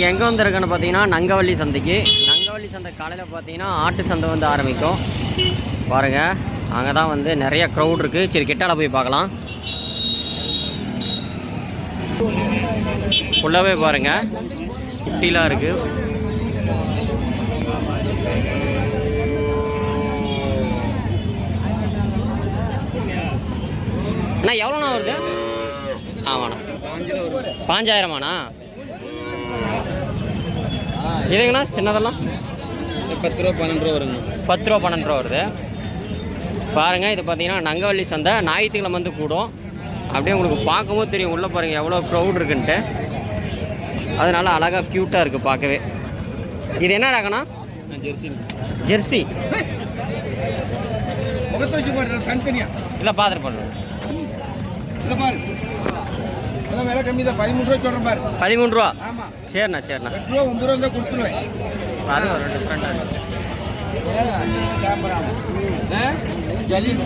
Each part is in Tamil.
எங்கே வந்திருக்குன்னு பார்த்தீங்கன்னா நங்கவள்ளி சந்தைக்கு. நங்கவள்ளி சந்தை காலையில் பார்த்தீங்கன்னா ஆட்டு சந்தை வந்து ஆரம்பிக்கும் பாருங்கள். அங்கே தான் வந்து நிறைய க்ரௌட் இருக்குது. சரி கிட்டால போய் பார்க்கலாம். ஃபுல்லாகவே பாருங்கள் குட்டிலாம் இருக்குது. அண்ணா எவ்வளோண்ணா வருது? ஆமாண்ணா 5000ஆண்ணா. இதுங்கண்ணா சின்னதெல்லாம் 10 ரூபா 12 ரூபா வருங்க. 10 ரூபா 12 ரூபா வருது பாருங்கள். இது பார்த்தீங்கன்னா நங்கவள்ளி சந்தை ஞாயிற்றுக்கிழமை வந்து கூடும். அப்படியே உங்களுக்கு பார்க்கும்போது தெரியும் உள்ளே பாருங்கள் எவ்வளோ க்ரௌட் இருக்குன்ட்டு. அதனால அழகாக க்யூட்டாக இருக்குது பார்க்கவே. இது என்ன ரகண்ணா? ஜெர்சி. ஜெர்சி இல்லை பார்த்துட்டு பண்ணுறேன். விலை கம்மி தான் 13 ரூபா சொல்கிறேன் பாரு. 13 ரூபா. சரிண்ணா சரிண்ணா. 8 ரூபா 9 ரூபா தான் கொடுத்துருவேன். அது ஒரு டிஃப்ரெண்டாக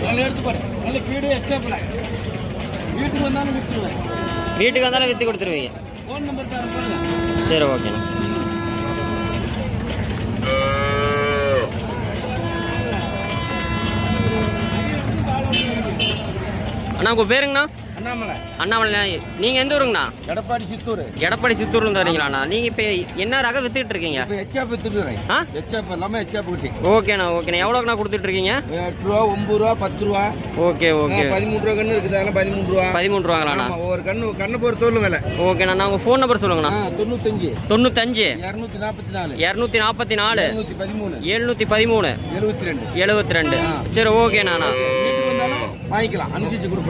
நல்லா எடுத்து பாரு. நல்ல வீடு எக்ஸாம்பிள் வீட்டுக்கு வந்தாலும் விற்றுருவேன். வீட்டுக்கு வந்தாலும் விற்று கொடுத்துருவீங்க. ஃபோன் நம்பர் தரேன் பாருங்க. சரி ஓகேண்ணா. அண்ணா உங்கள் பேருங்கண்ணா? அண்ணாமலை. அண்ணாமலை. நீங்கள் எந்த ஊருங்கண்ணா? எடப்பாடி சித்தூர். எடப்பாடி சித்தூர்லேருந்து வரீங்களாண்ணா? நீங்கள் இப்போ என்ன ரகம் விற்றுக்கிட்டு இருக்கீங்க? இப்போ எச்சாப் விற்றுருக்கேன். ஆ எச்சாப் எல்லாமே எச்சாப் குட்டி. ஓகேண்ணா ஓகேண்ணா. எவ்வளோக்குண்ணா கொடுத்துட்ருக்கீங்க? 8 ரூபா 9 ரூபா 10 ரூபா. Okay okay. 13 ரூபா கன்று இருக்குது. அதெல்லாம் 13 ரூபா. 13 ரூபாங்களாண்ணா? ஒரு கண்ணை பொறுத்தவரை விலை. ஓகேண்ணா. நான் உங்கள் ஃபோன் நம்பர் சொல்லுங்கண்ணா. 95 95 244 244 713 713 72. சரி ஓகேண்ணா. வீட்டுக்கு வந்தாலும் வாங்கிக்கலாம்.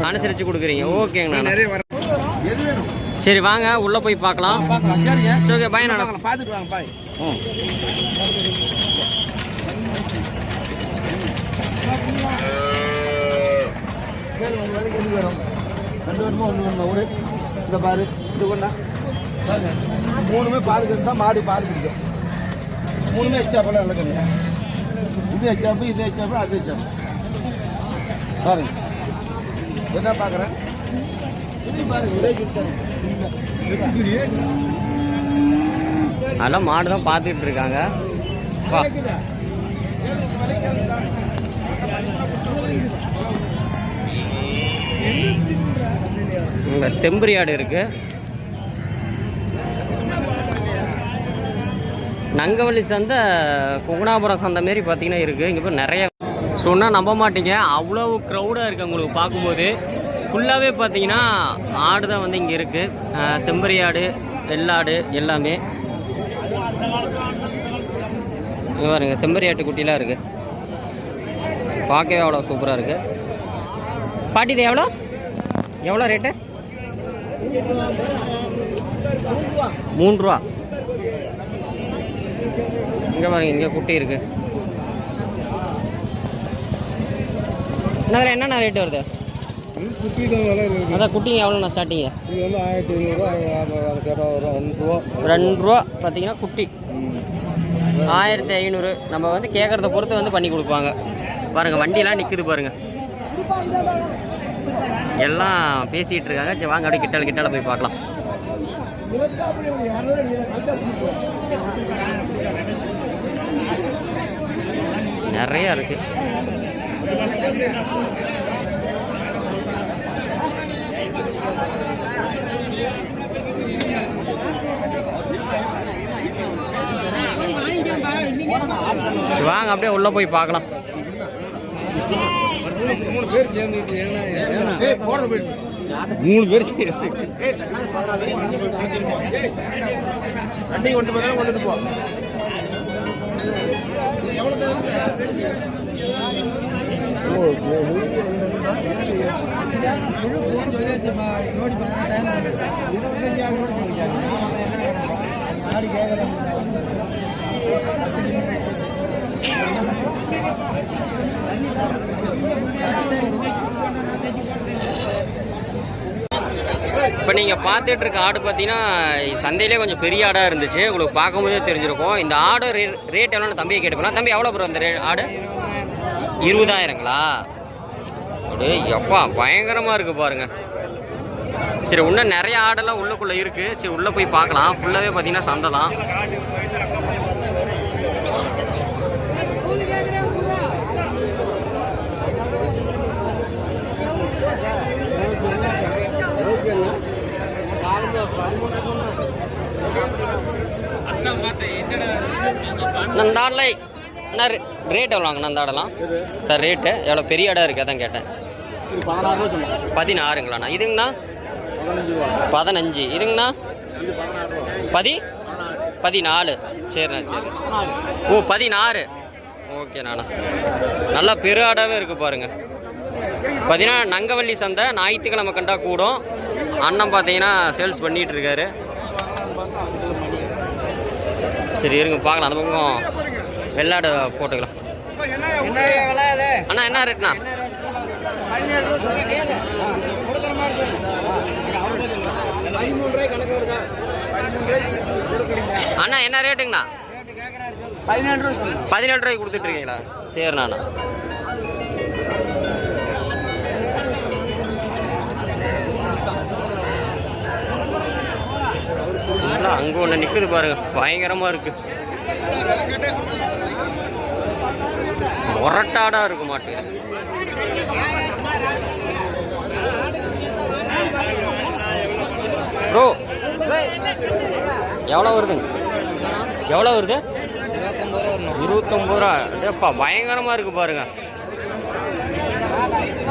அனுசரித்து கொடுக்குறீங்க. ஓகேங்கண்ணா. நிறைய வர எது வேணும்? சரி வாங்க உள்ளே போய் பார்க்கலாம். சரிங்க. சரி ஓகே பாய். நான் பார்த்துட்டு வாங்க பாய். வேலைக்கு எது வரும்? 2 வருமா 1 வருமா? ஒரு இந்த பாரு இது கொண்டா பாருங்க. 3மே பால் கட்டு மாடு பால் பிடிக்கும். 3மே எச்சாப்பெல்லாம் நல்ல கண்ணு. இது எச்சாப்பு இது எச்சாப்பு அது எச்சாப்பு பாருங்க. என்ன பார்க்குறேன் பாருங்க. ஒரே சுத்தாரு அதெல்லாம் மாடு தான் பார்த்துட்டு இருக்காங்க. இங்கே செம்பரி ஆடு இருக்கு. நங்கவள்ளி சந்தை குகுணாபுரம் சந்தை மாரி பார்த்தீங்கன்னா இருக்குது. இங்கே போய் நிறைய சொன்னால் நம்ப மாட்டீங்க, அவ்வளோ க்ரௌடாக இருக்குது உங்களுக்கு பார்க்கும்போது. ஃபுல்லாகவே பார்த்தீங்கன்னா ஆடு தான் வந்து இங்கே இருக்குது. செம்பரி ஆடு வெள்ளாடு எல்லாமே இங்கே பாருங்க. செம்பரி ஆட்டு குட்டிலாம் இருக்குது. பார்க்கவே அவ்வளோ சூப்பராக இருக்குது. பாட்டி இது எவ்வளோ ரேட்டு? 3 ரூபா. இங்கே பாருங்க இங்கே குட்டி இருக்குது. அதில் என்னென்ன ரேட்டு வருது? குட்டி தான் விலை இருக்குது. அதான் குட்டிங்க எவ்வளோண்ணா ஸ்டார்டிங்கு? இது வந்து 1500 ரூபா 2 ரூபா பார்த்தீங்கன்னா குட்டி 1500. நம்ம வந்து கேட்குறத பொறுத்து வந்து பண்ணி கொடுப்பாங்க. பாருங்கள் வண்டியெலாம் நிற்குது பாருங்கள். எல்லாம் பேசிகிட்டு இருக்காங்க. சரி வாங்க அப்படியே கிட்டால போய் பார்க்கலாம். நிறையா இருக்குது. வாங்க அப்படியே உள்ள போய் பார்க்கலாம். 3 பேர் சேர்ந்து 3 பேர் வண்டி கொண்டு போய் கொண்டுட்டு போ. இப்போ நீங்கள் பார்த்துட்டு இருக்க ஆடு பார்த்தீங்கன்னா சந்தையிலே கொஞ்சம் பெரிய ஆடாக இருந்துச்சு. உங்களுக்கு பார்க்கும்போதே தெரிஞ்சிருக்கும். இந்த ஆடு ரேட் எவ்வளோன்னு தம்பியை கேட்டுப்போனா. தம்பி எவ்வளோ ப்ரோ இந்த ஆடு? 20,000ங்களா? அப்படியே எப்பா பயங்கரமாக இருக்குது பாருங்கள். சரி, இன்னும் நிறைய ஆடெல்லாம் உள்ளுக்குள்ளே இருக்குது. சரி, உள்ளே போய் பார்க்கலாம். ஃபுல்லாகவே பார்த்தீங்கன்னா சந்தை தான். இந்த ஆடலை என்ன ரேட் எவ்வளோங்கண்ணா? அந்த ஆடெல்லாம் சார் ரேட்டு எவ்வளோ? பெரிய இடம் இருக்குது, அதான் கேட்டேன். 16ங்களாண்ணா? இதுங்கண்ணா 15. இதுங்கண்ணா 14. சரிண்ணா, சரி. ஓ, 16. ஓகேண்ணா. நல்லா பெரு ஆடாகவே இருக்குது பாருங்கள். பார்த்தீங்கன்னா நங்கவள்ளி சந்தை ஞாயிற்றுக்கிழமை கண்டா கூடும். அண்ணன் பார்த்தீங்கன்னா சேல்ஸ் பண்ணிகிட்டு இருக்காரு. சரி, இருங்க பார்க்கலாம். அந்த பக்கம் வெள்ளாடு போட்டுக்கலாம். அண்ணா என்ன ரேட்ண்ணா? அண்ணா என்ன ரேட்டுங்கண்ணா? 17 ரூபாய்க்கு கொடுத்துட்டு இருக்கீங்களா? சரிண்ணா. அங்கே ஒன்று நிற்குது பாருங்க, பயங்கரமாக இருக்கு. முரட்டாடாக இருக்க மாட்டேங்குது. ப்ரோ எவ்வளோ வருதுங்க? எவ்வளோ வருது? 29 ரூபா. ஏப்பா பயங்கரமாக இருக்கு பாருங்க,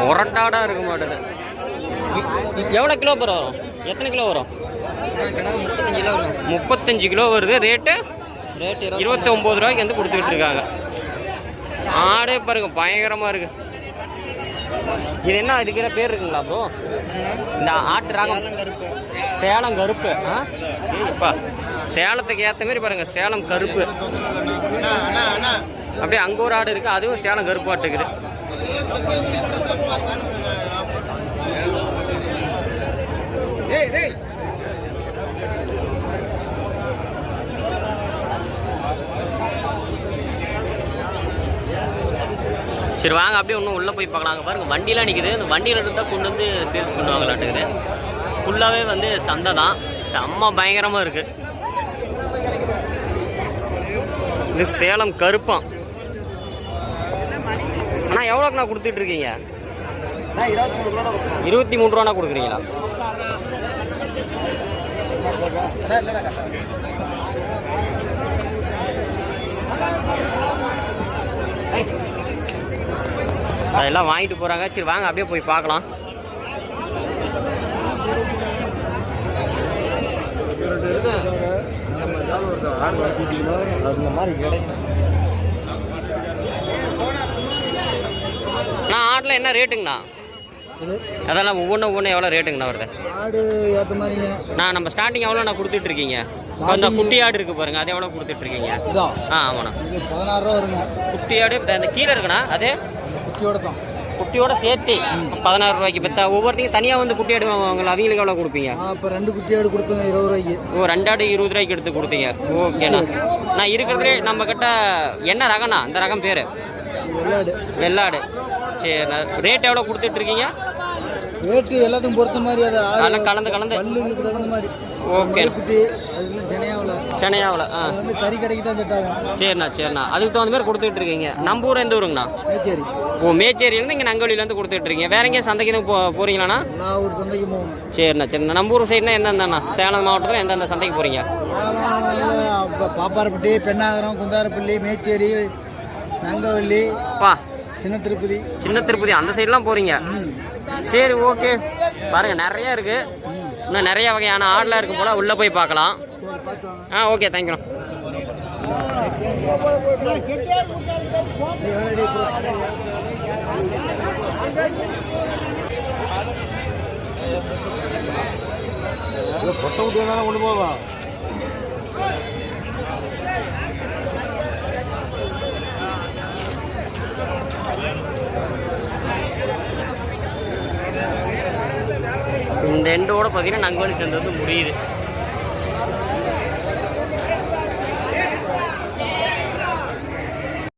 முரட்டாடாக இருக்க மாட்டேது. எவ்வளோ கிலோ வரும்? எத்தனை கிலோ வரும்? 35 கிலோ வருது. ரேட்டு 29 ரூபாய்க்கு வந்து கொடுத்துக்கிட்டு இருக்காங்க. ஆடே பாருங்க பயங்கரமாக இருக்கு. இது என்ன, இதுக்கு என்ன பேர் இருக்குங்களா ப்ரோ? இந்த ஆட்டு ராகம் சேலம் கருப்பு. ஏப்பா சேலத்துக்கு ஏற்ற மாதிரி பாருங்க, சேலம் கருப்பு. அப்படியே அங்கே ஒரு ஆடு இருக்குது, அதுவும் சேலம் கருப்பு ஆட்டுக்குது. சரி வாங்க அப்படியே இன்னும் உள்ளே போய் பார்க்கலாங்க. பாருங்கள் வண்டியெலாம் நிற்கிது. இந்த வண்டியில் எடுத்தால் கொண்டு வந்து சேல்ஸ் பண்ணுவாங்களாட்டுக்குது. ஃபுல்லாகவே வந்து சந்தை தான், செம்ம பயங்கரமாக இருக்குது. இது சேலம் கருப்பம். அண்ணா எவ்வளோக்குண்ணா கொடுத்துட்ருக்கீங்க? 23 ரூபாண்ணா கொடுக்குறீங்களா? அதெல்லாம் வாங்கிட்டு போகிறாங்க. சரி வாங்க அப்படியே போய் பார்க்கலாம். நான் ஆட்டில் என்ன ரேட்டுங்கண்ணா? அதெல்லாம் ஒவ்வொன்றும் எவ்வளோ ரேட்டுங்கண்ணா வருது? ஆடு ஏற்ற மாதிரிங்க. நான் நம்ம ஸ்டார்டிங் எவ்வளோண்ணா கொடுத்துட்ருக்கீங்க? அந்த குட்டி ஆடு இருக்குது பாருங்க, அது எவ்வளோ கொடுத்துட்ருக்கீங்க? ஆமாண்ணா 16 ரூபா வருங்க. குட்டி ஆடு இந்த கீழே இருக்குண்ணா, அது குட்டியோட தான், குட்டியோட சேர்த்து 16 ரூபாய்க்கு. இப்போ ஒவ்வொருத்தையும் தனியாக வந்து குட்டி ஆடு வாங்குவாங்களா, அவங்களுக்கு எவ்வளோ கொடுப்பீங்க? இப்போ 2 குட்டி ஆடு கொடுத்தோங்க 20 ரூபாய்க்கு. ஓ, 2 ஆடு 20 ரூபாய்க்கு எடுத்து கொடுத்தீங்க. ஓகேண்ணா. நான் இருக்கிறதுலே நம்ம கிட்ட என்ன ரகண்ணா? இந்த ரகம் பேர் வெள்ளாடு. சரிண்ணா. ரேட் எவ்வளோ கொடுத்துட்ருக்கீங்க? ரேட்டு எல்லாத்தையும் பொறுத்த மாதிரி, அதெல்லாம் கலந்து ஓகே. சென்னையாவில் கறி கடைக்கு தான் செட் ஆகும். சரிண்ணா. அதுக்கு தகுந்த மாதிரி கொடுத்துட்டு இருக்கீங்க. நம்ம ஊர் எந்த ஊருங்கண்ணா? மேச்சேரி. ஓ, மேச்சேரியிலேருந்து இங்கே நங்கவழியிலேருந்து கொடுத்துட்டு இருக்கீங்க. வேற எங்கேயும் சந்தைக்கு எதுவும் போகிறீங்களாண்ணா? நான் ஒரு சந்தைக்கு போகணும். சரிண்ணா. நம்ம ஊர் சைடுனா எந்தெந்தண்ணா? சேலம் மாவட்டத்தில் எந்தெந்த சந்தைக்கு போகிறீங்க? பாப்பாரப்பட்டி, பெண்ணாகரம், குந்தாரப்பள்ளி, மேச்சேரி, நங்கவள்ளி, சின்ன திருப்பதி அந்த சைட்லாம் போகிறீங்க. சரி ஓகே. பாருங்க நிறைய இருக்கு, இன்னும் நிறைய வகையான ஆடெலாம் இருக்கும் போல. உள்ளே போய் பார்க்கலாம். Okay, thank you. கொட்டை விட்டு வேணாலும் கொண்டு போவா. இந்த எண்டோட பார்த்தீங்கன்னா நங்கவழி சேர்ந்தது முடியுது.